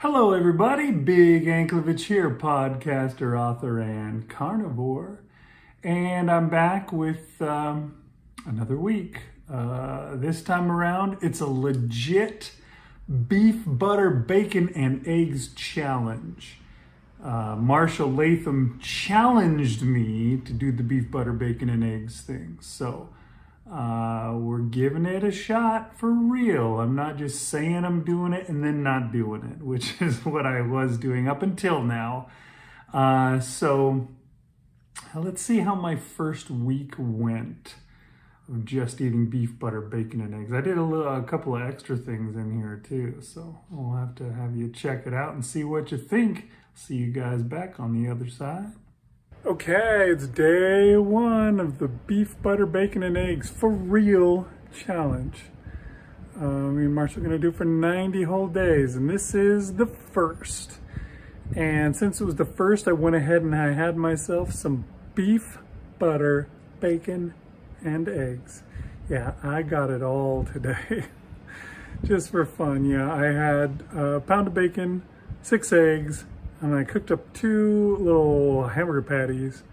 Hello everybody, Big Anklevich here, podcaster, author, and carnivore. And I'm back with another week. This time around, it's a legit beef, butter, bacon, and eggs challenge. Marshall Latham challenged me to do the beef, butter, bacon, and eggs thing. So we're giving it a shot for real. I'm not just saying I'm doing it and then not doing it, which is what I was doing up until now. So let's see how my first week went of just eating beef, butter, bacon, and eggs. I did a couple of extra things in here too, so we'll have to have you check it out and see what you think. See you guys back on the other side. Okay, it's day one of the beef, butter, bacon, and eggs for real challenge. Me and Marshall are going to do it for 90 whole days, and this is the first. And since it was the first, I went ahead and I had myself some beef, butter, bacon, and eggs. Yeah, I got it all today. Just for fun. Yeah, I had a pound of bacon, 6 eggs, and I cooked up 2 little hamburger patties,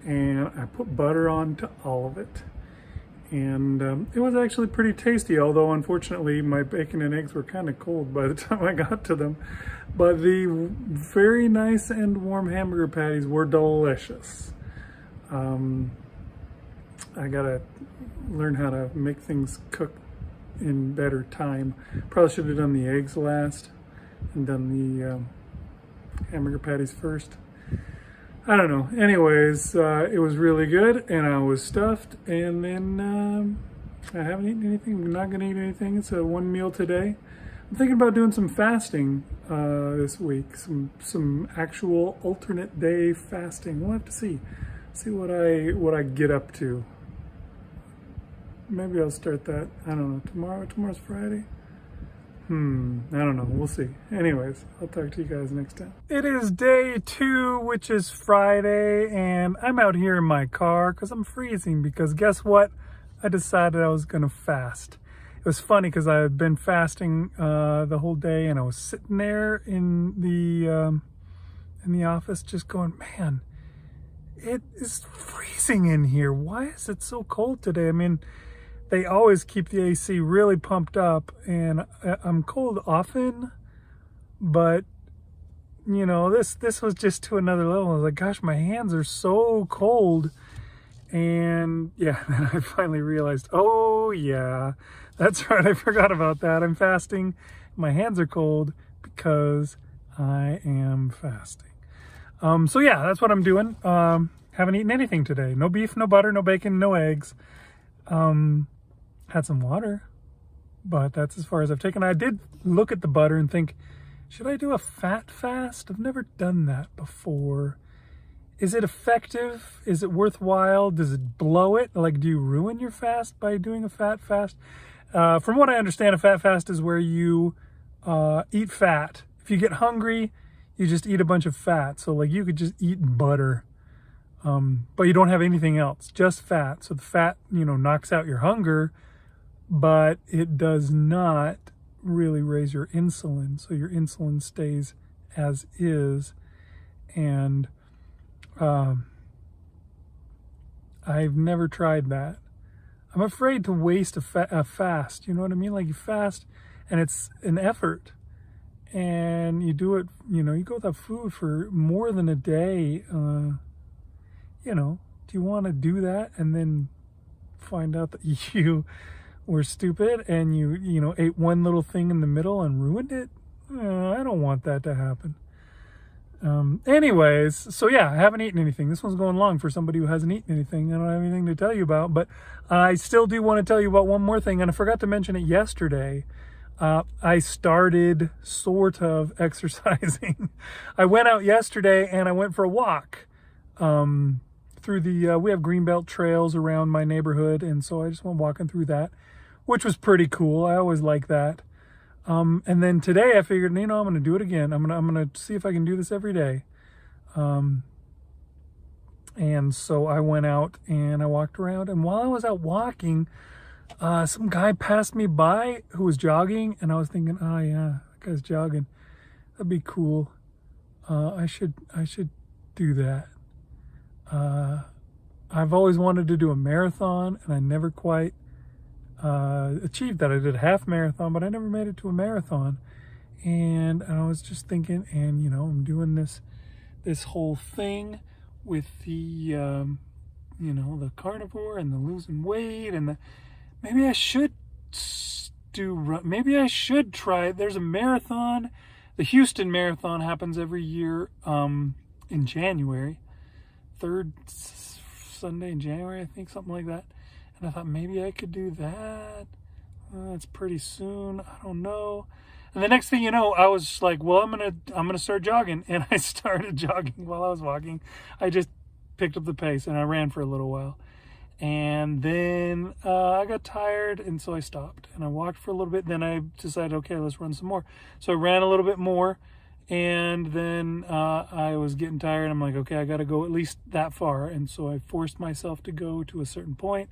and I put butter onto all of it. And it was actually pretty tasty, although unfortunately my bacon and eggs were kind of cold by the time I got to them. But the very nice and warm hamburger patties were delicious. I gotta learn how to make things cook in better time. Probably should have done the eggs last and done the hamburger patties first. I don't know. Anyways, it was really good, and I was stuffed, and then I haven't eaten anything. I'm not going to eat anything. It's a one meal today. I'm thinking about doing some fasting this week, some actual alternate day fasting. We'll have to see what I get up to. Maybe I'll start that, I don't know, tomorrow's Friday. I don't know. We'll see. Anyways, I'll talk to you guys next time. It is day 2, which is Friday, and I'm out here in my car because I'm freezing because guess what? I decided I was going to fast. It was funny because I had been fasting the whole day, and I was sitting there in the office just going, man, it is freezing in here. Why is it so cold today? I mean, they always keep the AC really pumped up, and I'm cold often, but you know, this was just to another level. I was like, gosh, my hands are so cold. And yeah, then I finally realized, oh yeah, that's right, I forgot about that. I'm fasting. My hands are cold because I am fasting. So yeah, that's what I'm doing. Haven't eaten anything today. No beef, no butter, no bacon, no eggs. Had some water, but that's as far as I've taken. I did look at the butter and think, should I do a fat fast? I've never done that before. Is it effective? Is it worthwhile? Does it blow it? Like, do you ruin your fast by doing a fat fast? From what I understand, a fat fast is where you eat fat. If you get hungry, you just eat a bunch of fat. So like you could just eat butter, but you don't have anything else, just fat. So the fat, you know, knocks out your hunger, but it does not really raise your insulin. So your insulin stays as is. And I've never tried that. I'm afraid to waste a fast. You know what I mean? Like you fast and it's an effort. And you do it, you know, you go without food for more than a day. You know, do you want to do that and then find out that you were stupid and you know, ate one little thing in the middle and ruined it? I don't want that to happen. Anyways, so yeah, I haven't eaten anything. This one's going long for somebody who hasn't eaten anything. I don't have anything to tell you about, but I still do want to tell you about one more thing, and I forgot to mention it yesterday. I started sort of exercising. I went out yesterday and I went for a walk through the, we have greenbelt trails around my neighborhood, and so I just went walking through that, which was pretty cool. I always like that. And then today I figured, you know, I'm going to do it again. I'm going to see if I can do this every day. And so I went out and I walked around, and while I was out walking, some guy passed me by who was jogging, and I was thinking, oh yeah, that guy's jogging. That'd be cool. I should do that. I've always wanted to do a marathon, and I never quite achieved that. I did a half marathon, but I never made it to a marathon. And I was just thinking, and I'm doing this whole thing with the the carnivore and the losing weight, and maybe I should maybe I should try. There's a marathon. The Houston Marathon happens every year in January, third Sunday in January, I think, something like that. And I thought maybe I could do that. It's pretty soon. I don't know. And the next thing you know, I was like, well, I'm gonna start jogging, and I started jogging while I was walking. I just picked up the pace and I ran for a little while, and then I got tired, and so I stopped and I walked for a little bit. Then I decided, okay, let's run some more. So I ran a little bit more, and then I was getting tired. I'm like, okay, I got to go at least that far, and so I forced myself to go to a certain point,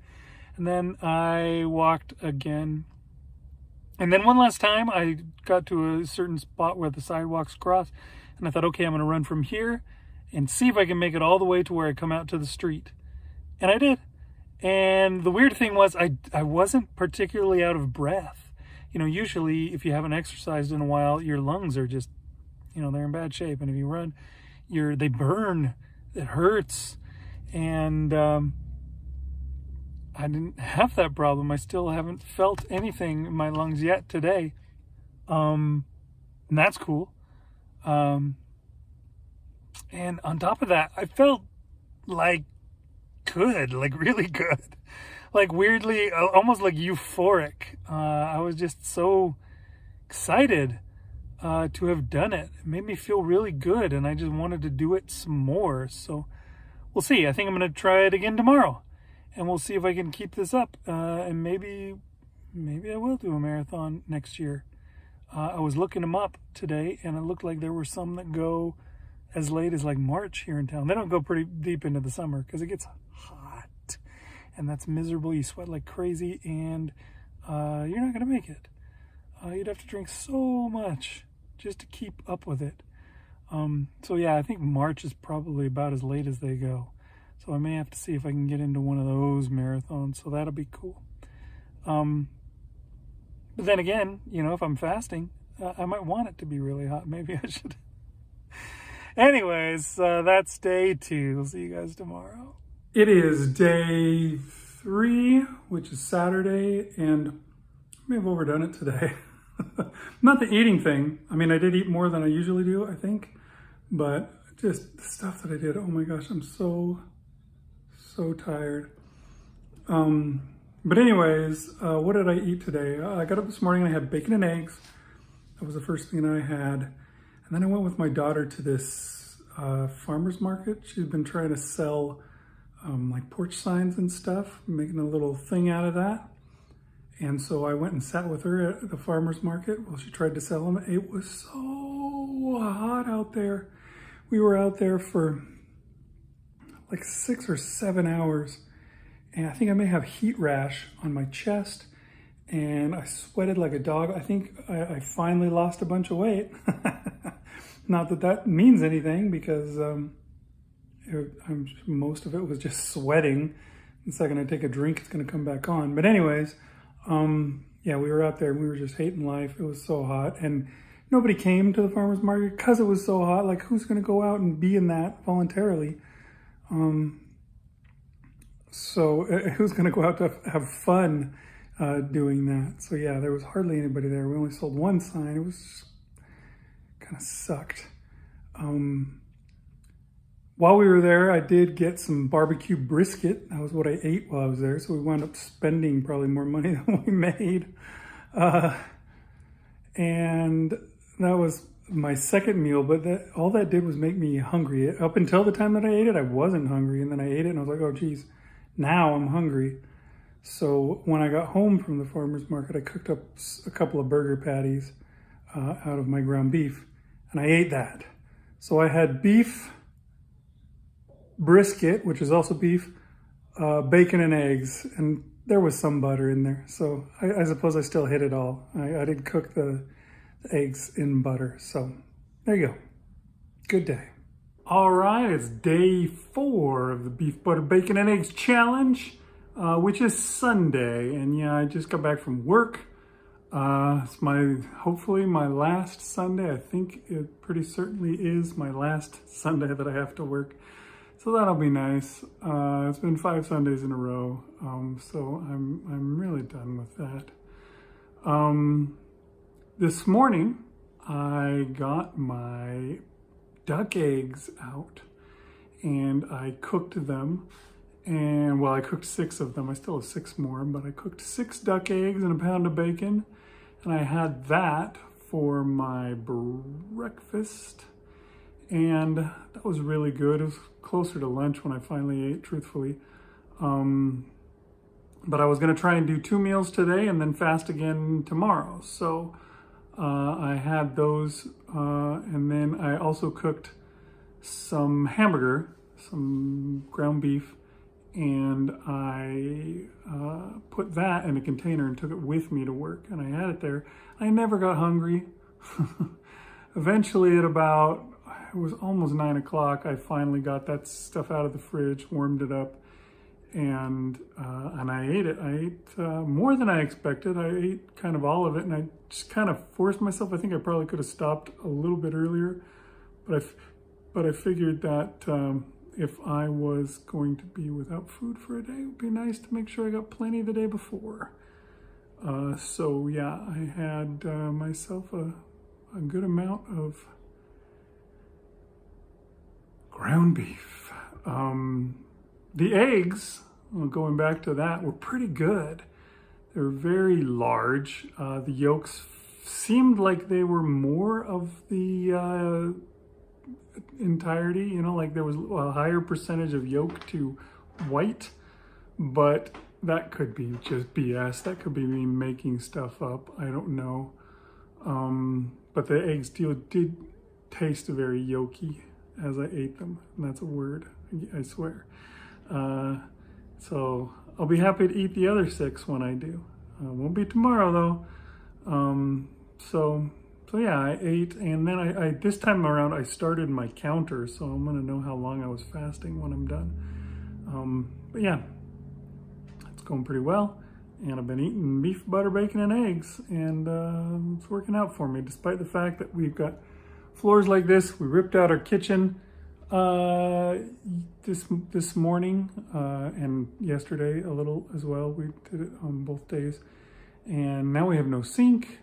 and then I walked again. And then one last time, I got to a certain spot where the sidewalks cross, and I thought, okay, I'm going to run from here and see if I can make it all the way to where I come out to the street. And I did. And the weird thing was, I wasn't particularly out of breath. Usually if you haven't exercised in a while, your lungs are just, they're in bad shape. And if you run, they burn. It hurts. And I didn't have that problem. I still haven't felt anything in my lungs yet today. And that's cool. And on top of that, I felt good, really good. Weirdly, almost euphoric. I was just so excited to have done it. It made me feel really good, and I just wanted to do it some more. So we'll see. I think I'm going to try it again tomorrow. And we'll see if I can keep this up. And maybe I will do a marathon next year. I was looking them up today, and it looked like there were some that go as late as March here in town. They don't go pretty deep into the summer because it gets hot. And that's miserable. You sweat like crazy, and you're not going to make it. You'd have to drink so much just to keep up with it. So yeah, I think March is probably about as late as they go. So I may have to see if I can get into one of those marathons. So that'll be cool. But then again, if I'm fasting, I might want it to be really hot. Maybe I should. Anyways, that's day 2. We'll see you guys tomorrow. It is day 3, which is Saturday, and I may have overdone it today. Not the eating thing. I mean, I did eat more than I usually do, I think. But just the stuff that I did, oh my gosh, I'm so tired. But anyways, what did I eat today? I got up this morning and I had bacon and eggs. That was the first thing that I had. And then I went with my daughter to this farmer's market. She's been trying to sell porch signs and stuff, making a little thing out of that. And so I went and sat with her at the farmer's market while she tried to sell them. It was so hot out there. We were out there for 6 or 7 hours, and I think I may have heat rash on my chest, and I sweated like a dog. I think I finally lost a bunch of weight. Not that that means anything, because most of it was just sweating. The second I take a drink, it's going to come back on. But anyways, yeah, we were out there and we were just hating life. It was so hot, and nobody came to the farmer's market because it was so hot. Who's going to go out and be in that voluntarily? So who's going to go out to have fun doing that? So yeah, there was hardly anybody there. We only sold one sign. It was kind of sucked. While we were there, I did get some barbecue brisket. That was what I ate while I was there. So we wound up spending probably more money than we made. And that was my second meal, but all that did was make me hungry. Up until the time that I ate it, I wasn't hungry. And then I ate it and I was like, oh geez, now I'm hungry. So when I got home from the farmer's market, I cooked up a couple of burger patties out of my ground beef, and I ate that. So I had beef brisket, which is also beef, bacon and eggs, and there was some butter in there. So I suppose I still hit it all. I did cook the eggs in butter. So There you go. Good day. All right, it's day 4 of the beef, butter, bacon, and eggs challenge, which is Sunday. And yeah, I just got back from work. It's hopefully my last Sunday. I think it pretty certainly is my last Sunday that I have to work. So that'll be nice. It's been 5 Sundays in a row. So I'm really done with that. This morning, I got my duck eggs out and I cooked them. And well, I cooked 6 of them. I still have 6 more, but I cooked 6 duck eggs and a pound of bacon. And I had that for my breakfast. And that was really good. It was closer to lunch when I finally ate, truthfully. But I was gonna try and do 2 meals today and then fast again tomorrow. So I had those, and then I also cooked some hamburger, some ground beef, and I put that in a container and took it with me to work, and I had it there. I never got hungry. Eventually it was almost 9 o'clock, I finally got that stuff out of the fridge, warmed it up, and I ate it. I ate more than I expected. I ate kind of all of it, and I just kind of forced myself. I think I probably could have stopped a little bit earlier, but I figured that if I was going to be without food for a day, it would be nice to make sure I got plenty the day before. So yeah, I had myself a good amount of ground beef. The eggs, going back to that, were pretty good. They were very large. The yolks seemed like they were more of the entirety, you know, like there was a higher percentage of yolk to white, but that could be just BS. That could be me making stuff up. I don't know. But the eggs did taste very yolky as I ate them. And that's a word, I swear. So I'll be happy to eat the other 6 when I do. Won't be tomorrow though. So yeah, I ate, and then I this time around I started my counter, so I'm gonna know how long I was fasting when I'm done. But yeah, it's going pretty well, and I've been eating beef, butter, bacon, and eggs, and it's working out for me, despite the fact that we've got floors like this. We ripped out our kitchen this morning, and yesterday a little as well. We did it on both days, and now we have no sink.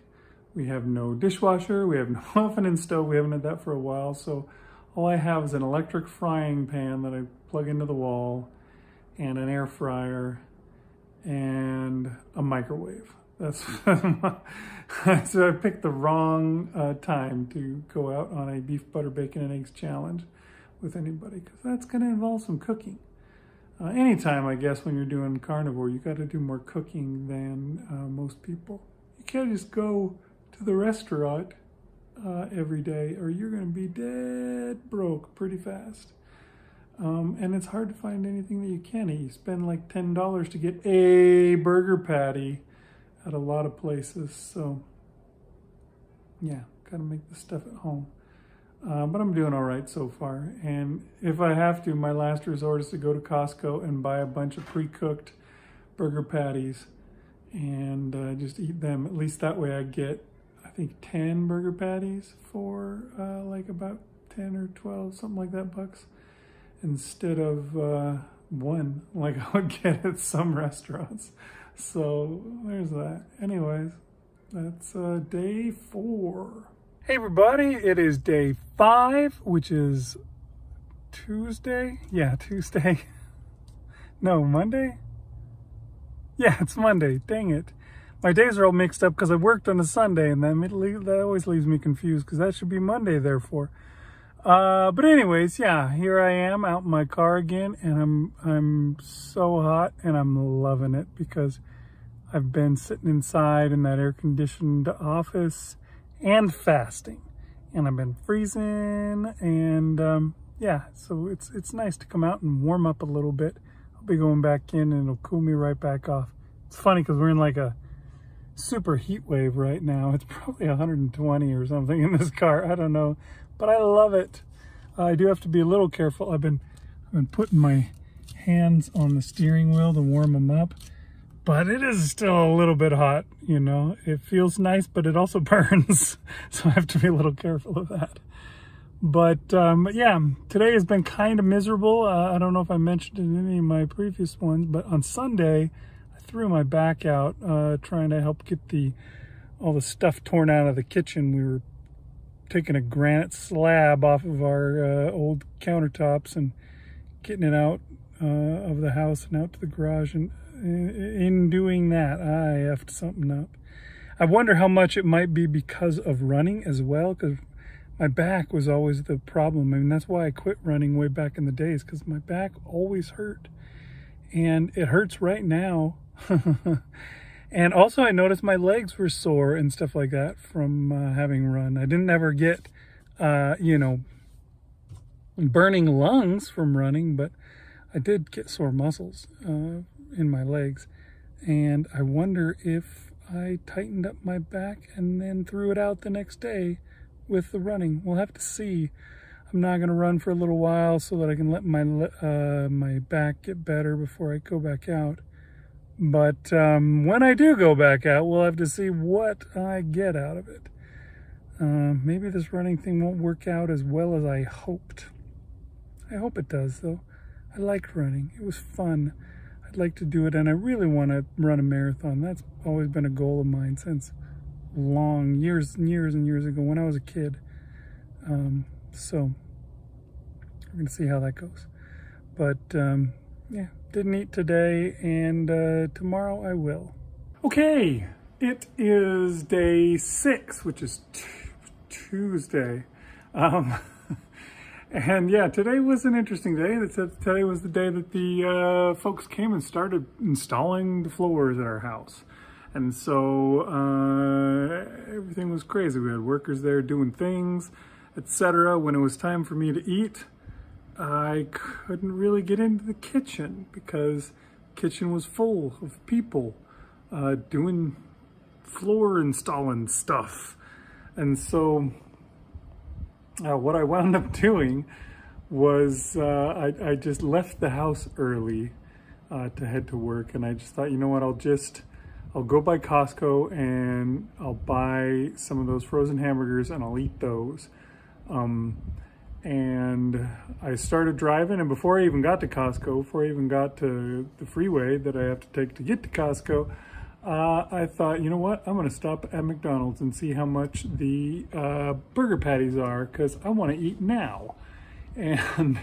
We have no dishwasher, we have no oven and stove, we haven't had that for a while, so all I have is an electric frying pan that I plug into the wall, and an air fryer, and a microwave. That's so I picked the wrong time to go out on a beef, butter, bacon, and eggs challenge with anybody, because that's gonna involve some cooking. Anytime, I guess, when you're doing carnivore, you gotta do more cooking than most people. You can't just go to the restaurant every day, or you're going to be dead broke pretty fast. And it's hard to find anything that you can eat. You spend like $10 to get a burger patty at a lot of places. So yeah, got to make the stuff at home. But I'm doing all right so far. And if I have to, my last resort is to go to Costco and buy a bunch of pre-cooked burger patties and just eat them. At least that way I get, I think, 10 burger patties for like about 10 or 12, something like that, bucks, instead of 1 like I would get at some restaurants. So there's that. Anyways, that's day 4. Hey everybody, it is day 5, which is Tuesday. Yeah, Tuesday. No, Monday? Yeah, it's Monday. Dang it. My days are all mixed up because I worked on a Sunday, and that always leaves me confused because that should be Monday, therefore. But anyways, yeah, here I am out in my car again, and I'm so hot, and I'm loving it because I've been sitting inside in that air-conditioned office and fasting, and I've been freezing, and yeah, so it's nice to come out and warm up a little bit. I'll be going back in, and it'll cool me right back off. It's funny because we're in like a super heat wave right now. It's probably 120 or something in this car. I don't know, but I love it. I do have to be a little careful. I've been putting my hands on the steering wheel to warm them up, but it is still a little bit hot, you know. It feels nice, but it also burns, so I have to be a little careful of that. But yeah, today has been kind of miserable. I don't know if I mentioned it in any of my previous ones, but on Sunday, I threw my back out trying to help get all the stuff torn out of the kitchen. We were taking a granite slab off of our old countertops and getting it out of the house and out to the garage. And in doing that, I effed something up. I wonder how much it might be because of running as well, because my back was always the problem. I mean, that's why I quit running way back in the days, because my back always hurt. And it hurts right now. And also I noticed my legs were sore and stuff like that from having run. I didn't ever get, you know, burning lungs from running, but I did get sore muscles in my legs. And I wonder if I tightened up my back and then threw it out the next day with the running. We'll have to see. I'm not going to run for a little while so that I can let my back get better before I go back out. But when I do go back out, we'll have to see what I get out of it. Maybe this running thing won't work out as well as I hoped. I hope it does, though. I liked running. It was fun. I'd like to do it, and I really want to run a marathon. That's always been a goal of mine since years and years ago when I was a kid. So we're gonna see how that goes. But yeah, didn't eat today, and tomorrow I will. Okay, it is day 6, which is Tuesday. And yeah, today was an interesting day. Today was the day that the folks came and started installing the floors at our house. And so everything was crazy. We had workers there doing things, etc. When it was time for me to eat, I couldn't really get into the kitchen because the kitchen was full of people doing floor installing stuff. And so what I wound up doing was I just left the house early to head to work. And I just thought, you know what, I'll go by Costco and I'll buy some of those frozen hamburgers and I'll eat those. And I started driving, and before I even got to Costco, before I even got to the freeway that I have to take to get to Costco, I thought, you know what, I'm gonna stop at McDonald's and see how much the burger patties are, because I wanna eat now. And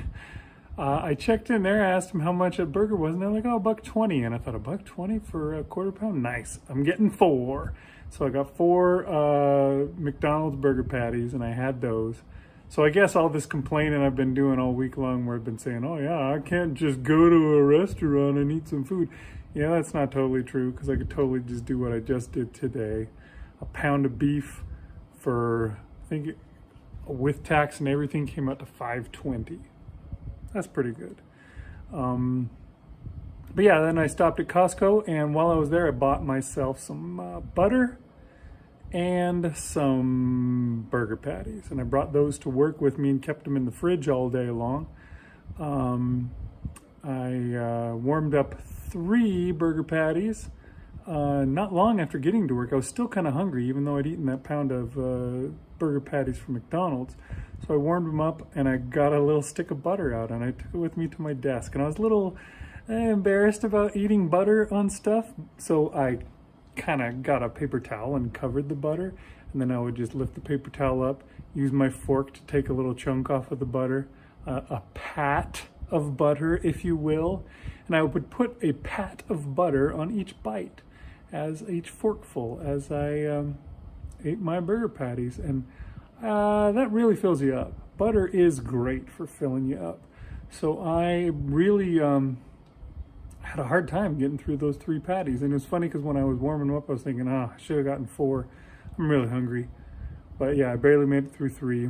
I checked in there, asked them how much a burger was, and they're like, oh, $1.20. And I thought, $1.20 for a quarter pound? Nice, I'm getting 4. So I got 4 McDonald's burger patties, and I had those. So I guess all this complaining I've been doing all week long, where I've been saying, oh yeah, I can't just go to a restaurant and eat some food. Yeah, that's not totally true, because I could totally just do what I just did today. A pound of beef for, I think, with tax and everything, came out to $5.20. That's pretty good. But yeah, then I stopped at Costco, and while I was there, I bought myself some butter and some burger patties. And I brought those to work with me and kept them in the fridge all day long. I warmed up 3 burger patties not long after getting to work. I was still kind of hungry, even though I'd eaten that pound of burger patties from McDonald's. So I warmed them up, and I got a little stick of butter out, and I took it with me to my desk. And I was a little embarrassed about eating butter on stuff, so I kind of got a paper towel and covered the butter, and then I would just lift the paper towel up, use my fork to take a little chunk off of the butter, a pat of butter, if you will, and I would put a pat of butter on each bite, as each forkful, as I ate my burger patties. And that really fills you up. Butter is great for filling you up. So I really had a hard time getting through those 3 patties. And it was funny because when I was warming them up, I was thinking, I should have gotten 4. I'm really hungry. But yeah, I barely made it through 3.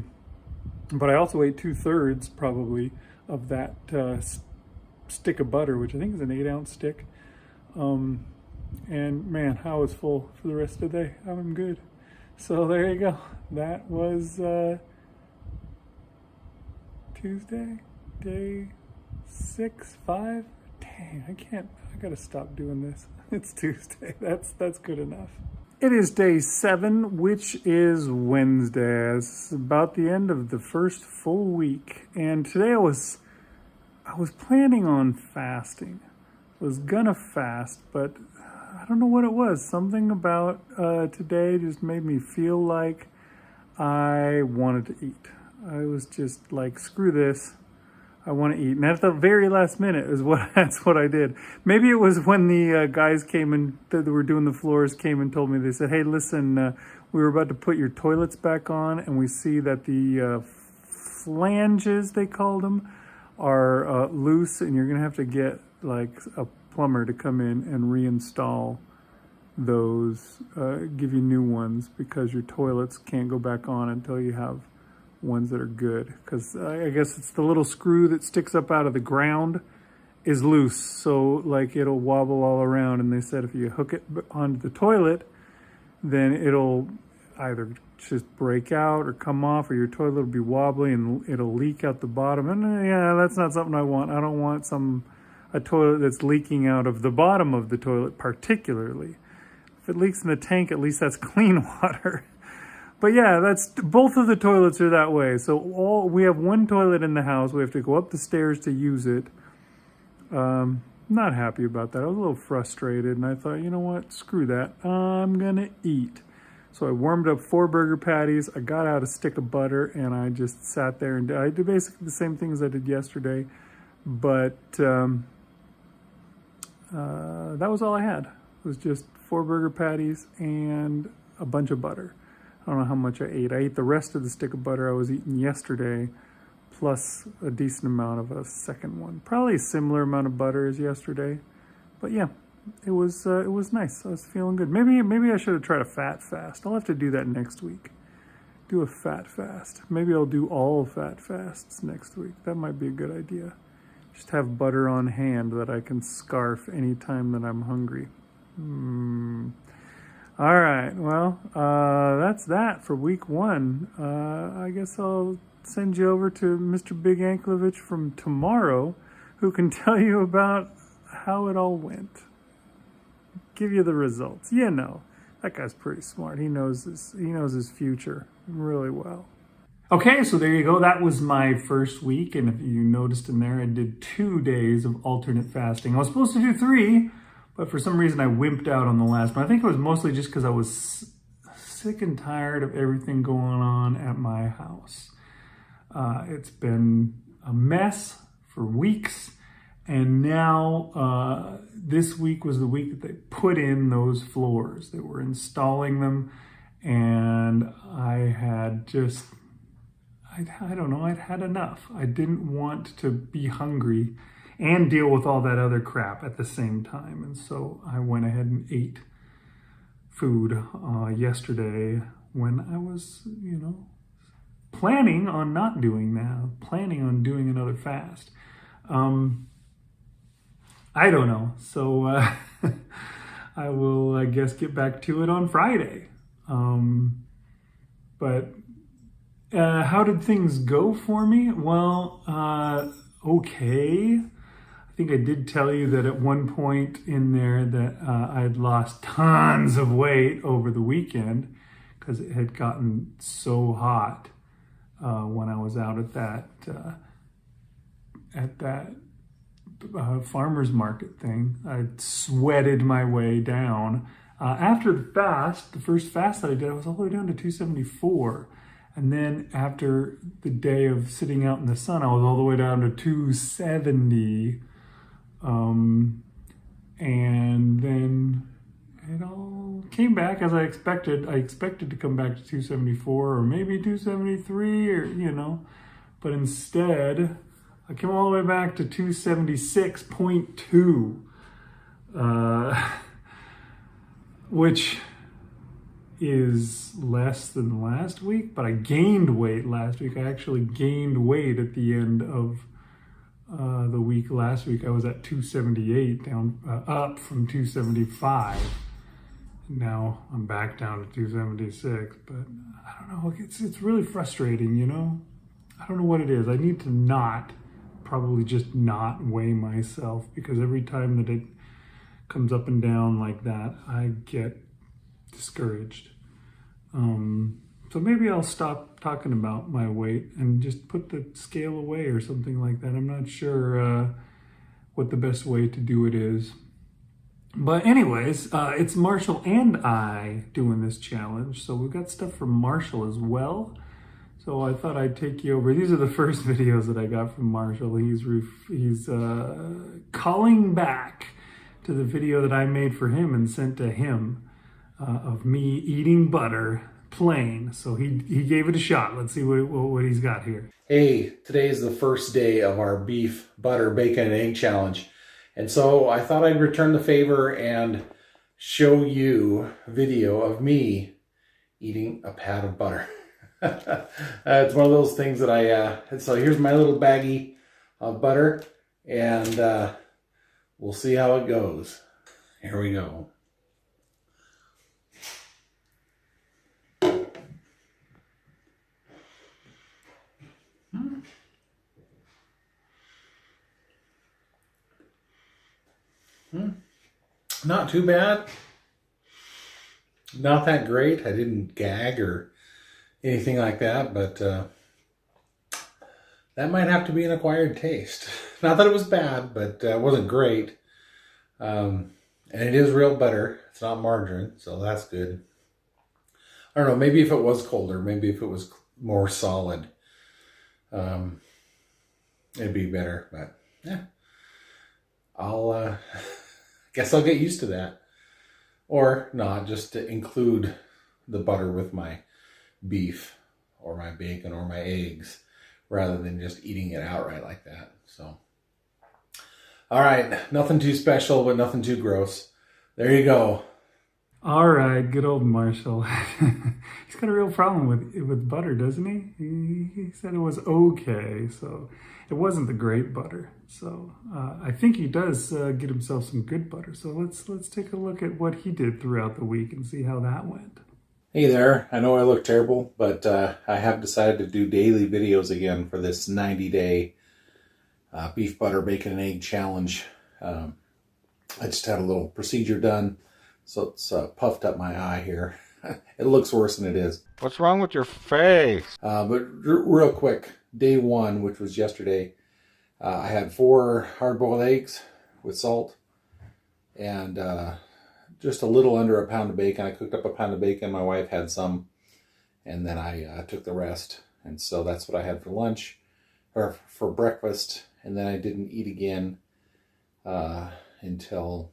But I also ate 2/3 probably of that stick of butter, which I think is an 8-ounce stick. And man, I was full for the rest of the day. I'm good. So there you go. That was Tuesday, day 6, 5. Dang, I gotta stop doing this. It's Tuesday. That's good enough. It is day 7, which is Wednesday. It's about the end of the first full week. And today I was planning on fasting. I was gonna fast, but I don't know what it was. Something about today just made me feel like I wanted to eat. I was just like, screw this. I want to eat. And at the very last minute that's what I did. Maybe it was when the guys came and that were doing the floors came and told me, they said, hey, listen, we were about to put your toilets back on and we see that the flanges, they called them, are loose and you're going to have to get like a plumber to come in and reinstall those, give you new ones because your toilets can't go back on until you have ones that are good, because I guess it's the little screw that sticks up out of the ground is loose, so like it'll wobble all around, and they said if you hook it onto the toilet then it'll either just break out or come off, or your toilet will be wobbly and it'll leak out the bottom. And yeah, that's not something I want. I don't want a toilet that's leaking out of the bottom of the toilet particularly. If it leaks in the tank, at least that's clean water. But yeah, both of the toilets are that way. So we have one toilet in the house. We have to go up the stairs to use it. Not happy about that. I was a little frustrated, and I thought, you know what? Screw that. I'm gonna eat. So I warmed up 4 burger patties. I got out a stick of butter, and I just sat there and I did basically the same thing as I did yesterday. But that was all I had. It was just 4 burger patties and a bunch of butter. I don't know how much I ate. I ate the rest of the stick of butter I was eating yesterday, plus a decent amount of a second one. Probably a similar amount of butter as yesterday. But yeah, it was nice. I was feeling good. Maybe I should have tried a fat fast. I'll have to do that next week. Do a fat fast. Maybe I'll do all fat fasts next week. That might be a good idea. Just have butter on hand that I can scarf anytime that I'm hungry. All right, well, that's that for week 1. I guess I'll send you over to Mr. Big Anklovich from tomorrow, who can tell you about how it all went. Give you the results. You know, that guy's pretty smart. He knows his future really well. Okay, so there you go. That was my first week, and if you noticed in there, I did 2 days of alternate fasting. I was supposed to do 3, but for some reason I wimped out on the last one. I think it was mostly just because I was sick and tired of everything going on at my house. It's been a mess for weeks, and now this week was the week that they put in those floors. They were installing them, and I had just, I don't know, I'd had enough. I didn't want to be hungry and deal with all that other crap at the same time. And so I went ahead and ate food yesterday when I was, planning on not doing that, planning on doing another fast. I don't know. So I will, I guess, get back to it on Friday. But how did things go for me? Well, okay. I think I did tell you that at one point in there that I had lost tons of weight over the weekend because it had gotten so hot when I was out at that farmer's market thing. I sweated my way down. After the fast, the first fast that I did, I was all the way down to 274. And then after the day of sitting out in the sun, I was all the way down to 270. And then it all came back as I expected. I expected to come back to 274 or maybe 273 or, but instead I came all the way back to 276.2, which is less than last week, but I gained weight last week. I actually gained weight at the end of The week last week I was at 278, down up from 275. Now I'm back down to 276, but I don't know, it's really frustrating, you know? I don't know what it is. I need to probably just not weigh myself, because every time that it comes up and down like that, I get discouraged. So maybe I'll stop talking about my weight and just put the scale away or something like that. I'm not sure what the best way to do it is. But anyways, it's Marshall and I doing this challenge. So we've got stuff from Marshall as well. So I thought I'd take you over. These are the first videos that I got from Marshall. He's calling back to the video that I made for him and sent to him of me eating butter plain. So he gave it a shot. Let's see what he's got here. Hey, today is the first day of our beef, butter, bacon, and egg challenge. And so I thought I'd return the favor and show you a video of me eating a pat of butter. It's one of those things that so here's my little baggie of butter, and we'll see how it goes. Here we go. Not too bad. Not that great. I didn't gag or anything like that, but that might have to be an acquired taste. Not that it was bad, but it wasn't great. And it is real butter. It's not margarine, so that's good. I don't know, maybe if it was colder, maybe if it was more solid, it'd be better, but yeah. Guess I'll get used to that. Or not, just to include the butter with my beef or my bacon or my eggs rather than just eating it outright like that. So, all right, nothing too special, but nothing too gross. There you go. All right, good old Marshall. He's got a real problem with butter, doesn't he? He said it was okay, so it wasn't the great butter. So I think he does get himself some good butter. So let's take a look at what he did throughout the week and see how that went. Hey there, I know I look terrible, but I have decided to do daily videos again for this 90-day beef, butter, bacon, and egg challenge. I just had a little procedure done, so it's puffed up my eye here. It looks worse than it is. What's wrong with your face? But real quick, day one, which was yesterday, I had 4 hard-boiled eggs with salt and just a little under a pound of bacon. I cooked up a pound of bacon. My wife had some, and then I took the rest. And so that's what I had for lunch, or for breakfast. And then I didn't eat again until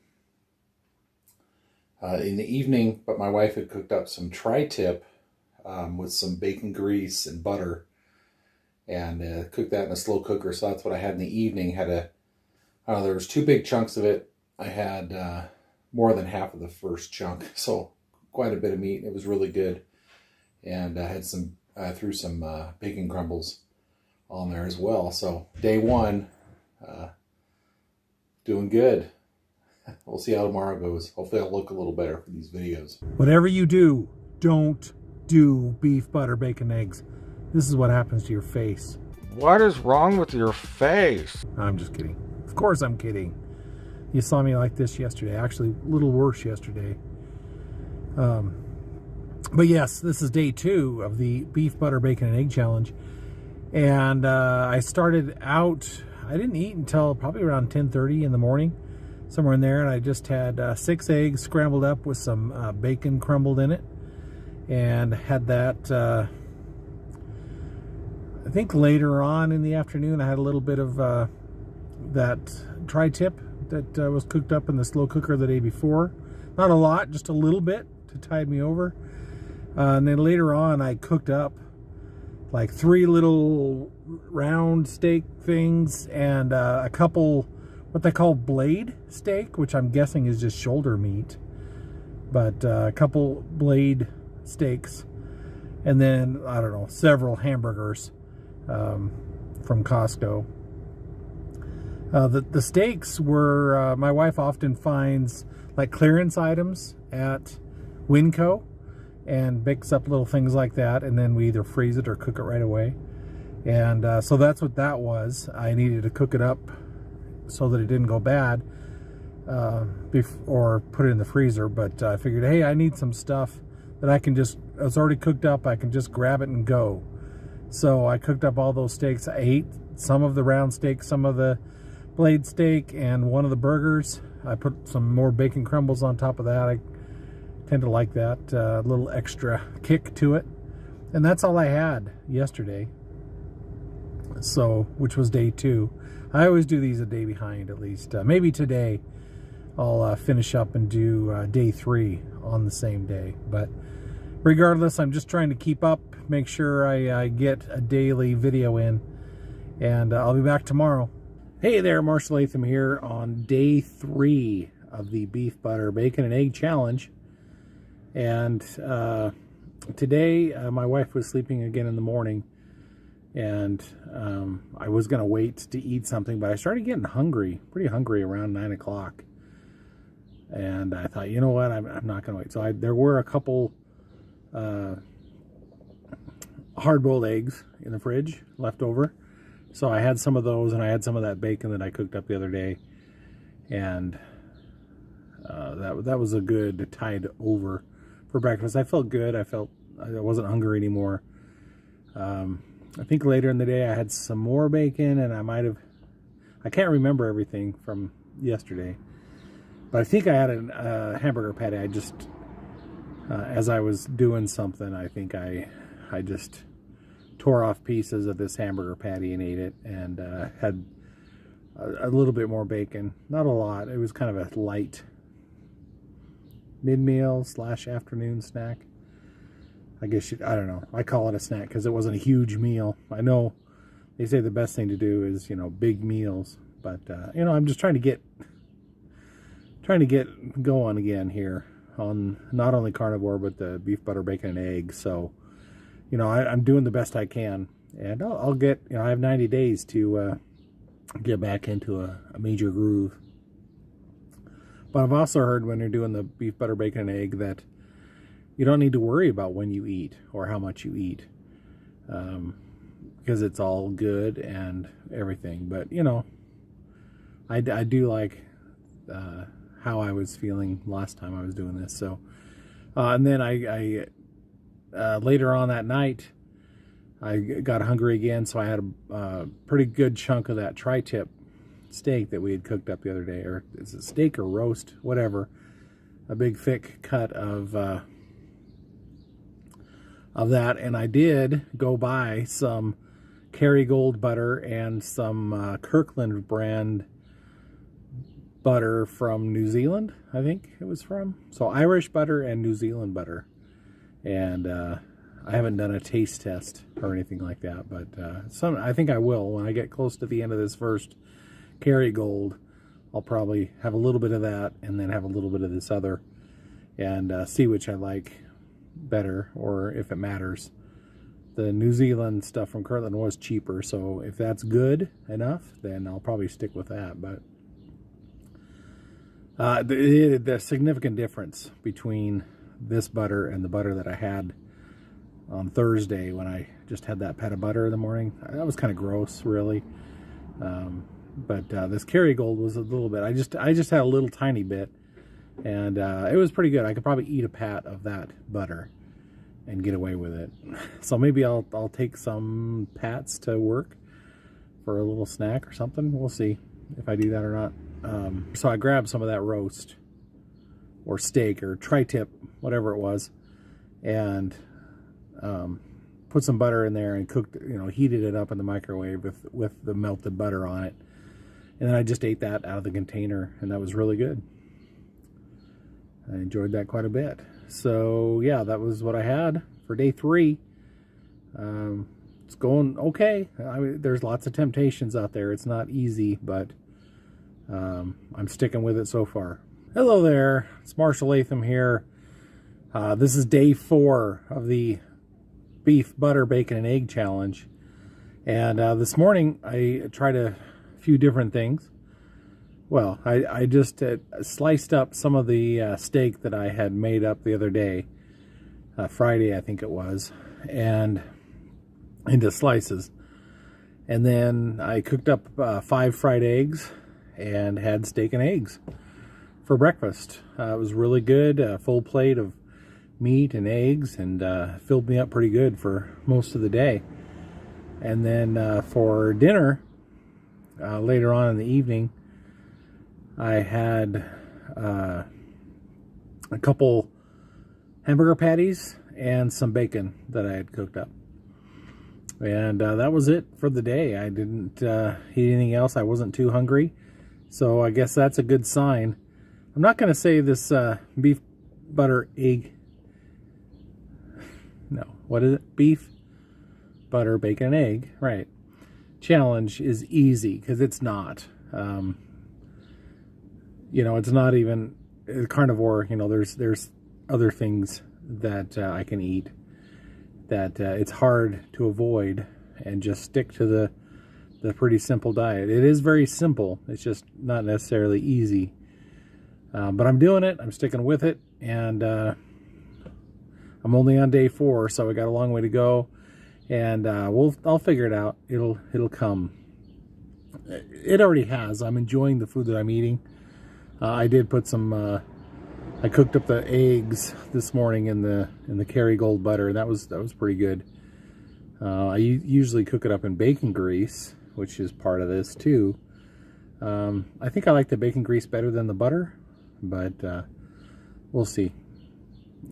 in the evening. But my wife had cooked up some tri-tip with some bacon grease and butter, and cooked that in a slow cooker. So that's what I had in the evening. There was 2 big chunks of it. I had more than half of the first chunk, so quite a bit of meat. It was really good, and I threw some bacon crumbles on there as well. So day one, doing good. We'll see how tomorrow goes. Hopefully I'll look a little better for these videos. Whatever you do, don't do beef, butter, bacon, eggs. This is what happens to your face. What is wrong with your face? I'm just kidding. Of course I'm kidding. You saw me like this yesterday. Actually, a little worse yesterday. But yes, this is day 2 of the beef, butter, bacon, and egg challenge. And I started out, I didn't eat until probably around 10:30 in the morning, somewhere in there. And I just had 6 eggs scrambled up with some bacon crumbled in it. And had that, I think later on in the afternoon, I had a little bit of that tri-tip that was cooked up in the slow cooker the day before. Not a lot, just a little bit to tide me over. And then later on, I cooked up like 3 little round steak things and a couple what they call blade steak, which I'm guessing is just shoulder meat. But a couple blade steaks. And then, I don't know, several hamburgers from Costco. The steaks were, my wife often finds like clearance items at Winco and picks up little things like that, and then we either freeze it or cook it right away. And so that's what that was. I needed to cook it up so that it didn't go bad, or put it in the freezer. But I figured, hey, I need some stuff that I can just, it's already cooked up, I can just grab it and go. So I cooked up all those steaks. I ate some of the round steak, some of the blade steak, and one of the burgers. I put some more bacon crumbles on top of that. I tend to like that, little extra kick to it. And that's all I had yesterday. So, which was day 2. I always do these a day behind at least. Maybe today I'll finish up and do day 3 on the same day. But regardless, I'm just trying to keep up, make sure I get a daily video in. And I'll be back tomorrow. Hey there, Marshall Latham here on day 3 of the Beef Butter Bacon and Egg Challenge. And today my wife was sleeping again in the morning, and I was going to wait to eat something, but I started getting hungry, pretty hungry around 9 o'clock. And I thought, you know what, I'm not going to wait. So there were a couple hard-boiled eggs in the fridge left over. So I had some of those, and I had some of that bacon that I cooked up the other day. And that was a good tide over for breakfast. I felt good. I wasn't hungry anymore. I think later in the day I had some more bacon, and I can't remember everything from yesterday. But I think I had a hamburger patty. I just, as I was doing something, I think I just tore off pieces of this hamburger patty and ate it, and had a little bit more bacon. Not a lot. It was kind of a light mid-meal / afternoon snack. I guess I don't know. I call it a snack because it wasn't a huge meal. I know they say the best thing to do is, big meals, but I'm just trying to get going again here on not only carnivore but the beef, butter, bacon, and eggs. So I'm doing the best I can, and I'll get, I have 90 days to get back into a major groove. But I've also heard when you're doing the beef, butter, bacon, and egg that you don't need to worry about when you eat or how much you eat, because it's all good and everything. But I do like how I was feeling last time I was doing this. So and then I later on that night I got hungry again, so I had a pretty good chunk of that tri-tip steak that we had cooked up the other day, or is it steak or roast, whatever. A big thick cut of that, and I did go buy some Kerrygold butter and some Kirkland brand butter from New Zealand, I think it was from. So Irish butter and New Zealand butter. And I haven't done a taste test or anything like that, but I think I will. When I get close to the end of this first Kerrygold, I'll probably have a little bit of that and then have a little bit of this other, and see which I like better, or if it matters. The New Zealand stuff from Kirkland was cheaper, so if that's good enough, then I'll probably stick with that. But the significant difference between this butter and the butter that I had on Thursday when I just had that pat of butter in the morning, that was kind of gross, really. But this Kerrygold was a little bit. I just had a little tiny bit, and it was pretty good. I could probably eat a pat of that butter and get away with it. So maybe I'll take some pats to work for a little snack or something. We'll see if I do that or not. So I grabbed some of that roast or steak or tri-tip, whatever it was, and put some butter in there and cooked, heated it up in the microwave with the melted butter on it. And then I just ate that out of the container, and that was really good. I enjoyed that quite a bit. So yeah, that was what I had for day 3. It's going okay. There's lots of temptations out there. It's not easy, but I'm sticking with it so far. Hello there, it's Marshall Latham here. This is day 4 of the beef, butter, bacon, and egg challenge. And this morning I tried a few different things. Well, I just sliced up some of the steak that I had made up the other day, Friday I think it was, and into slices. And then I cooked up 5 fried eggs and had steak and eggs for breakfast. It was really good, a full plate of meat and eggs, and filled me up pretty good for most of the day. And then for dinner, later on in the evening, I had a couple hamburger patties and some bacon that I had cooked up. And that was it for the day. I didn't eat anything else. I wasn't too hungry. So I guess that's a good sign. I'm not going to say this beef butter egg. No, what is it? Beef butter bacon and egg. Right. Challenge is easy, because it's not. You know, it's not even carnivore. You know, there's other things that I can eat that it's hard to avoid and just stick to the pretty simple diet. It is very simple. It's just not necessarily easy. But I'm doing it. I'm sticking with it, and I'm only on day 4, so I got a long way to go. And I'll figure it out. It'll come. It already has. I'm enjoying the food that I'm eating. I did put some. I cooked up the eggs this morning in the Kerrygold butter. That was pretty good. I usually cook it up in bacon grease, which is part of this too. I think I like the bacon grease better than the butter, but we'll see.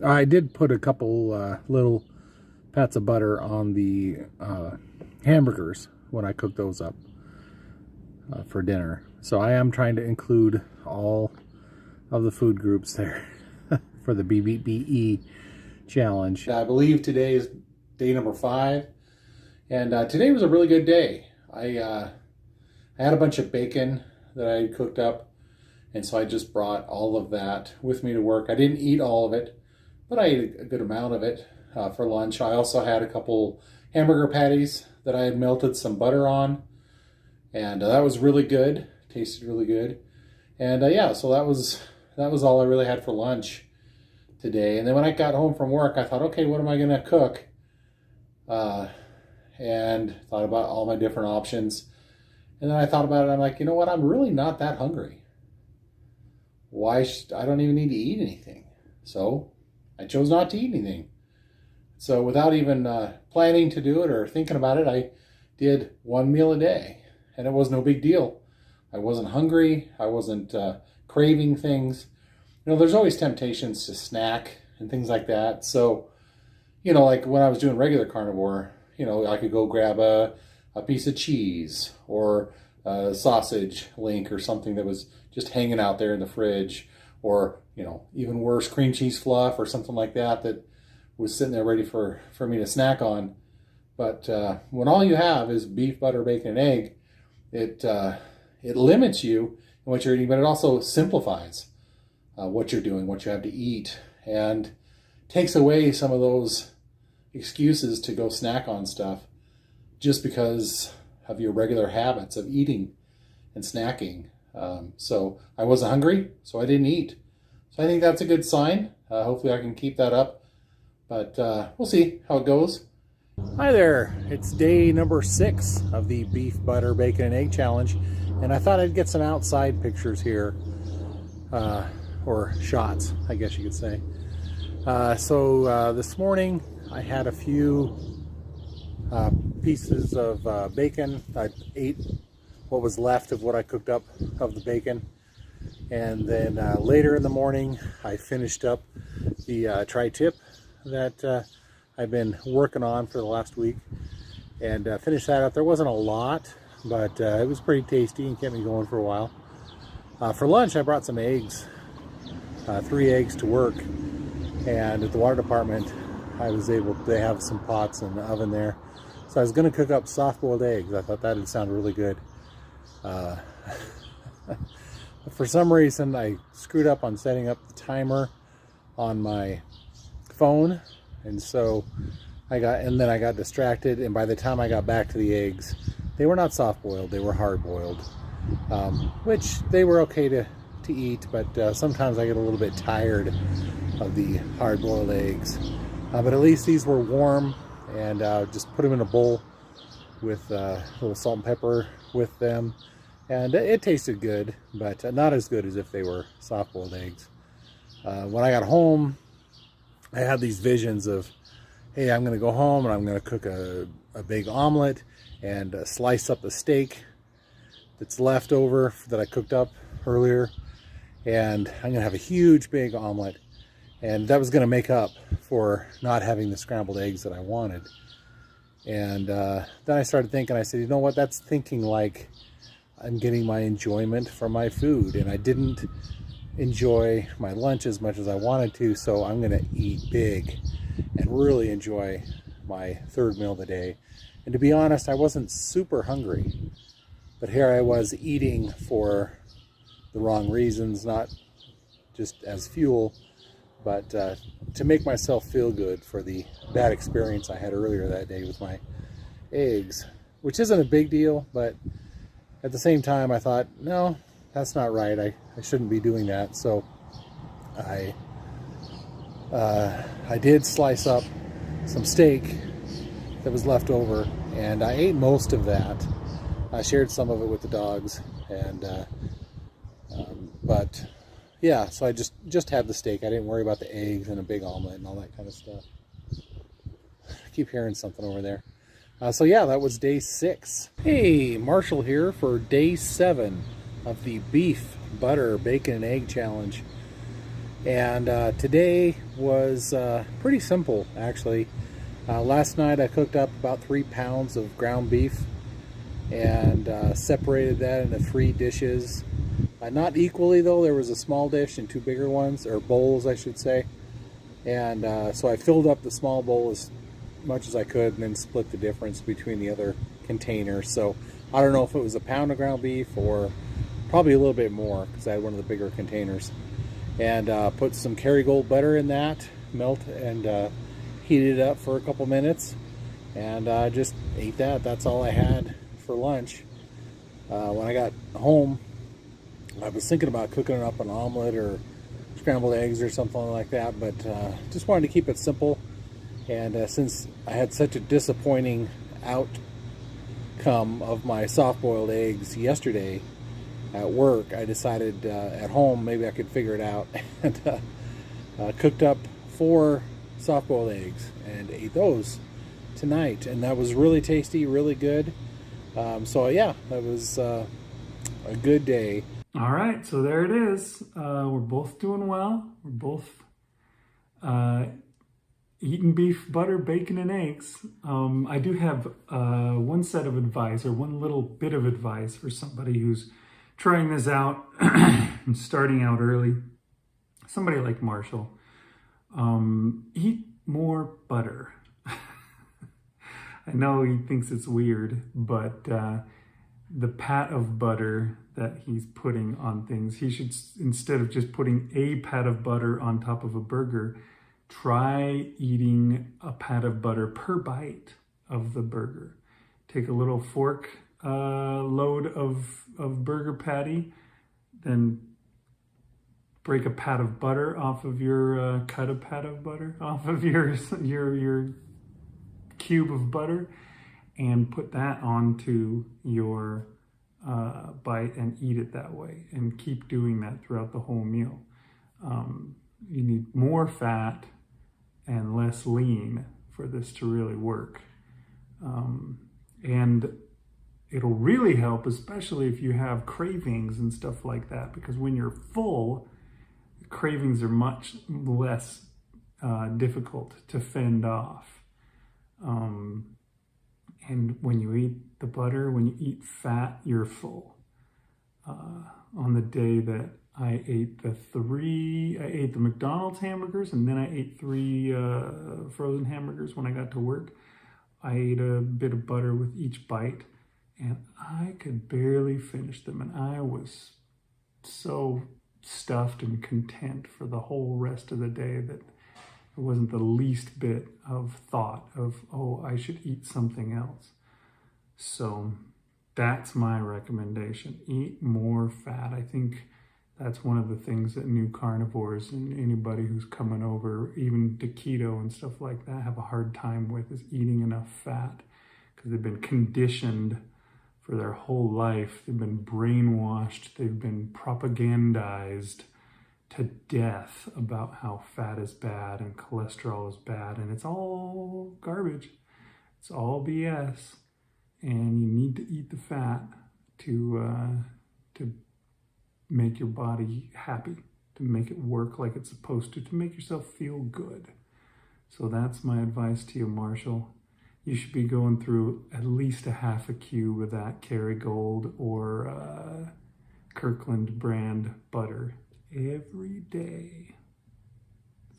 I did put a couple little pats of butter on the hamburgers when I cooked those up for dinner. So I am trying to include all of the food groups there for the BBBE challenge. I believe today is day number 5, and today was a really good day. I had a bunch of bacon that I had cooked up, and so I just brought all of that with me to work. I didn't eat all of it, but I ate a good amount of it for lunch. I also had a couple hamburger patties that I had melted some butter on, and that was really good. Tasted really good. And yeah, so that was all I really had for lunch today. And then when I got home from work, I thought, okay, what am I going to cook? And thought about all my different options. And then I thought about it. I'm like, you know what? I'm really not that hungry. I don't even need to eat anything. So I chose not to eat anything. So without even planning to do it or thinking about it, I did 1 meal a day. And it was no big deal. I wasn't hungry. I wasn't craving things. You know, there's always temptations to snack and things like that. So, you know, like when I was doing regular carnivore, you know, I could go grab a piece of cheese or a sausage link or something that was just hanging out there in the fridge, or, you know, even worse, cream cheese fluff or something like that that was sitting there ready for me to snack on. But when all you have is beef, butter, bacon, and egg, it limits you in what you're eating, but it also simplifies what you're doing, what you have to eat, and takes away some of those excuses to go snack on stuff just because of your regular habits of eating and snacking. So I wasn't hungry, so I didn't eat. So I think that's a good sign. Hopefully I can keep that up, but we'll see how it goes. Hi there, it's day number 6 of the beef, butter, bacon, and egg challenge, and I thought I'd get some outside pictures here, or shots, I guess you could say. So this morning I had a few pieces of bacon. I ate what was left of what I cooked up of the bacon, and then later in the morning I finished up the tri-tip that I've been working on for the last week, and finished that up. There wasn't a lot, but it was pretty tasty and kept me going for a while. For lunch I brought some eggs, 3 eggs to work, and at the water department I was able to, they have some pots in the oven there, so I was going to cook up soft-boiled eggs. I thought that would sound really good. For some reason I screwed up on setting up the timer on my phone, and so I got distracted, and by the time I got back to the eggs, they were not soft boiled, they were hard boiled. which they were okay to eat, but sometimes I get a little bit tired of the hard-boiled eggs. But at least these were warm, and just put them in a bowl with a little salt and pepper with them, and it tasted good, but not as good as if they were soft-boiled eggs. When I got home, I had these visions of, hey, I'm going to go home and I'm going to cook a big omelet and slice up the steak that's left over that I cooked up earlier, and I'm going to have a huge big omelet, and that was going to make up for not having the scrambled eggs that I wanted. And then I started thinking, I said, you know what, that's thinking like I'm getting my enjoyment from my food, and I didn't enjoy my lunch as much as I wanted to, so I'm going to eat big and really enjoy my third meal of the day. And to be honest, I wasn't super hungry, but here I was eating for the wrong reasons, not just as fuel, but to make myself feel good for the bad experience I had earlier that day with my eggs, which isn't a big deal, but at the same time I thought, no, that's not right. I shouldn't be doing that. So I did slice up some steak that was left over, and I ate most of that. I shared some of it with the dogs, and but yeah, so I just had the steak. I didn't worry about the eggs and a big omelet and all that kind of stuff. I keep hearing something over there. So yeah, that was day 6. Hey, Marshall here for day 7 of the beef, butter, bacon, and egg challenge. And today was pretty simple, actually. Last night I cooked up about 3 pounds of ground beef and separated that into 3 dishes. Not equally though, there was a small dish and 2 bigger ones, or bowls I should say. And so I filled up the small bowl as much as I could and then split the difference between the other containers. So I don't know if it was a pound of ground beef or probably a little bit more because I had one of the bigger containers. And put some Kerrygold butter in that, melt and heated it up for a couple minutes, and just ate that. That's all I had for lunch. When I got home, I was thinking about cooking up an omelet or scrambled eggs or something like that, but just wanted to keep it simple. And since I had such a disappointing outcome of my soft-boiled eggs yesterday at work, I decided at home maybe I could figure it out, and cooked up 4 soft-boiled eggs and ate those tonight, and that was really tasty, really good. So yeah, that was a good day. All right, so there it is. We're both doing well. We're both eating beef, butter, bacon, and eggs. I do have one set of advice, or one little bit of advice for somebody who's trying this out and starting out early. Somebody like Marshall. Eat more butter. I know he thinks it's weird, but the pat of butter that he's putting on things, he should, instead of just putting a pat of butter on top of a burger, try eating a pat of butter per bite of the burger. Take a little fork load of burger patty, then break a pat of butter off of your, cut a pat of butter off of your cube of butter, and put that onto your bite and eat it that way, and keep doing that throughout the whole meal. You need more fat and less lean for this to really work. And it'll really help, especially if you have cravings and stuff like that, because when you're full, cravings are much less difficult to fend off. And when you eat the butter, when you eat fat, you're full. On the day that I ate the McDonald's hamburgers, and then I ate 3 frozen hamburgers when I got to work. I ate a bit of butter with each bite, and I could barely finish them, and I was so stuffed and content for the whole rest of the day that it wasn't the least bit of thought of, oh, I should eat something else. So That's my recommendation. Eat more fat. I think that's one of the things that new carnivores and anybody who's coming over, even to keto and stuff like that, have a hard time with, is eating enough fat, because they've been conditioned for their whole life. They've been brainwashed. They've been propagandized to death about how fat is bad and cholesterol is bad, and it's all garbage. It's all BS, and you need to eat the fat to make your body happy, to make it work like it's supposed to make yourself feel good. So that's my advice to you, Marshall. You should be going through at least a half a cube of that Kerrygold or Kirkland brand butter every day.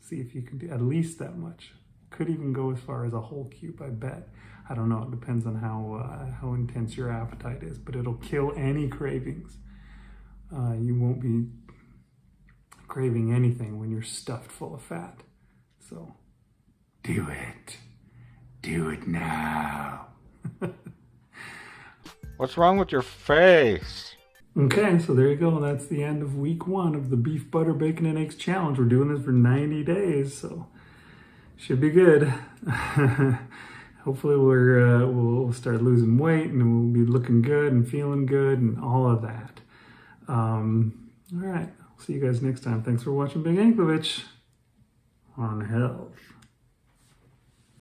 See if you can do at least that much. Could even go as far as a whole cube, I bet. I don't know, it depends on how intense your appetite is, but it'll kill any cravings. You won't be craving anything when you're stuffed full of fat. So do it. Do it now. What's wrong with your face? Okay, so there you go. That's the end of week 1 of the Beef, Butter, Bacon, and Eggs Challenge. We're doing this for 90 days, so should be good. Hopefully we'll start losing weight and we'll be looking good and feeling good and all of that. All right, I'll see you guys next time. Thanks for watching Big Anklevich on health.